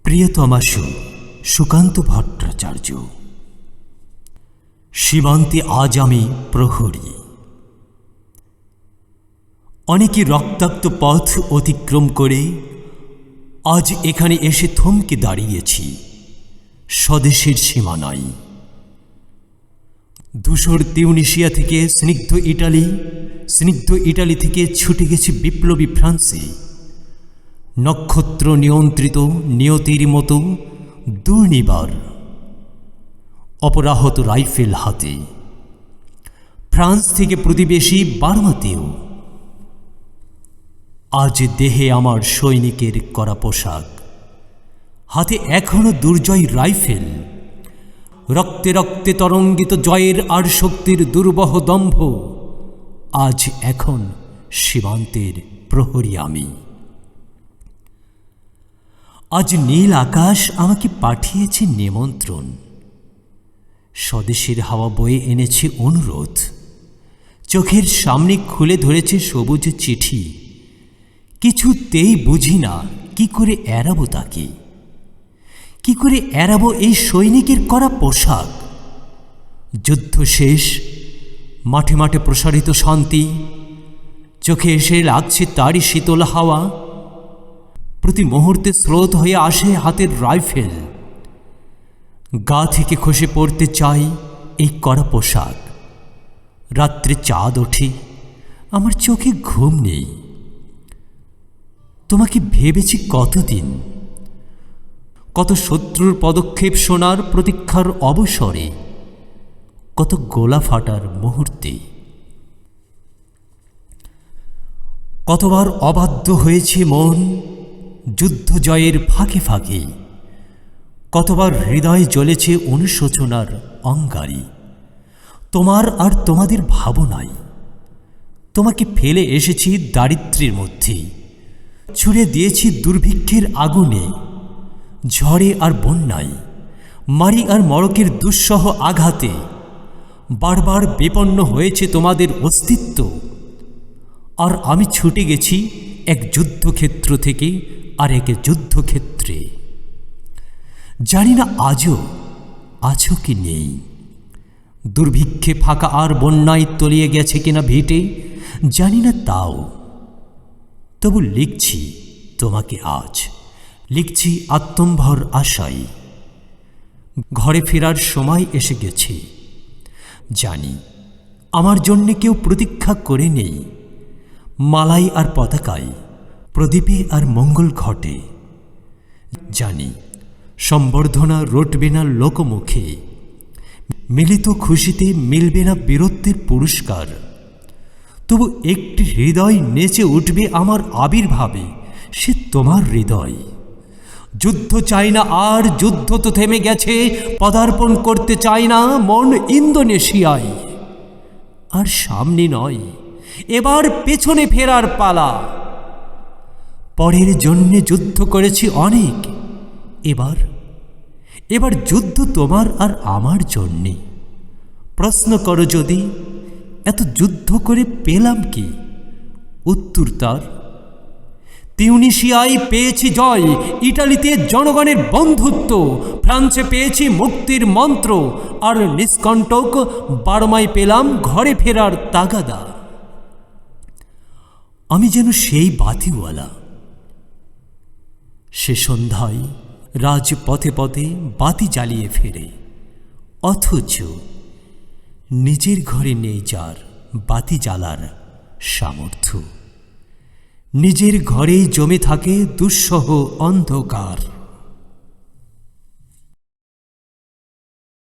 প্রিয়তমাশু সুকান্ত ভট্টাচার্য। সীমান্তে আজ আমি প্রহরী। অনেকে রক্তাক্ত পথ অতিক্রম করে আজ এখানে এসে থমকে দাঁড়িয়েছি স্বদেশের সীমানায়। ধূসর তিউনিসিয়া থেকে স্নিগ্ধ ইটালি থেকে ছুটে গেছে বিপ্লবী ফ্রান্সে, নক্ষত্র নিয়ন্ত্রিত নিয়তির মতো দুর্নিবার অপরাহত রাইফেল হাতে। ফ্রান্স থেকে প্রতিবেশী বার্মাতেও আজ দেহে আমার সৈনিকের করা পোশাক, হাতে এখনো দুর্জয় রাইফেল। রক্তে রক্তে তরঙ্গিত জয়ের আর শক্তির দুর্বহ দম্ভ। আজ এখন সীমান্তের প্রহরী আমি। আজ নীল আকাশ আমাকে পাঠিয়েছে নিমন্ত্রণ, স্বদেশের হাওয়া বয়ে এনেছে অনুরোধ। চোখের সামনে খুলে ধরেছে সবুজ চিঠি। কিছুতেই বুঝি না কি করে এড়াবো তাকে, কি করে এড়াবো এই সৈনিকের করা পোশাক। যুদ্ধ শেষ, মাঠে মাঠে প্রসারিত শান্তি, চোখে এসে লাগছে তারই শীতল হাওয়া। প্রতি মুহূর্তে স্রোত হয়ে আসে হাতের রাইফেল। গা থেকে খসে পড়তে চাই এই কড়া পোশাক। রাত্রে চাঁদ ওঠে, আমার চোখে ঘুম নেই। তোমাকে ভেবেছি কতদিন, কত শত্রুর পদক্ষেপ শোনার প্রতীক্ষার অবসরে, কত গোলা ফাটার মুহূর্তে। কতবার অবাধ্য হয়েছে মন যুদ্ধ জয়ের ফাঁকে ফাঁকে, কতবার হৃদয় জ্বলেছে অনুশোচনার অঙ্গারে। তোমার আর তোমাদের ভাবনায় তোমাকে ফেলে এসেছি দারিদ্র্যের মধ্যে, ছুড়ে দিয়েছি দুর্ভিক্ষের আগুনে, ঝড়ে আর বন্যায়, মারি আর মড়কের দুঃসহ আঘাতে। বারবার বিপন্ন হয়েছে তোমাদের অস্তিত্ব, আর আমি ছুটে গেছি এক যুদ্ধক্ষেত্র থেকে আরেক যুদ্ধক্ষেত্রে। জানি না আজও আছো কি নেই, দুর্ভিক্ষে ফাঁকা আর বন্যায় তলিয়ে গেছে কিনা ভিটে, জানি না তাও। তবু লিখছি তোমাকে আজ, লিখছি আত্মম্ভর আশায়। ঘরে ফেরার সময় এসে গেছে, জানি আমার জন্যে কেউ প্রতীক্ষা করে নেই। মালাই আর পতাকায়, প্রদীপে আর মঙ্গল ঘটে। জানি সম্বর্ধনা রটবে না লোকমুখে, মিলিত খুশিতে মিলবে না বীরত্বের পুরস্কার। তবু একটি হৃদয় নেচে উঠবে আমার আবির্ভাবে, সে তোমার হৃদয়। যুদ্ধ চাই না আর, যুদ্ধ তো থেমে গেছে। পদার্পণ করতে চাই না মন ইন্দোনেশিয়ায়। আর সামনে নয়, এবার পেছনে ফেরার পালা। পরের জন্যে যুদ্ধ করেছি অনেক, এবার যুদ্ধ তোমার আর আমার জন্যে। প্রশ্ন করো যদি, এত যুদ্ধ করে পেলাম কি? উত্তর তার, তিউনিসিয়ায় পেয়েছি জয়, ইটালিতে জনগণের বন্ধুত্ব, ফ্রান্সে পেয়েছি মুক্তির মন্ত্র, আর নিষ্কণ্টক বার্মায় পেলাম ঘরে ফেরার তাগাদা। আমি যেন সেই বাতিওয়ালা, সে সন্ধ্যায় রাজপথে পথে বাতি জ্বালিয়ে ফেরে, অথচ নিজের ঘরে নেই যার বাতি জ্বালার সামর্থ্য। নিজের ঘরেই জমে থাকে দুঃসহ অন্ধকার।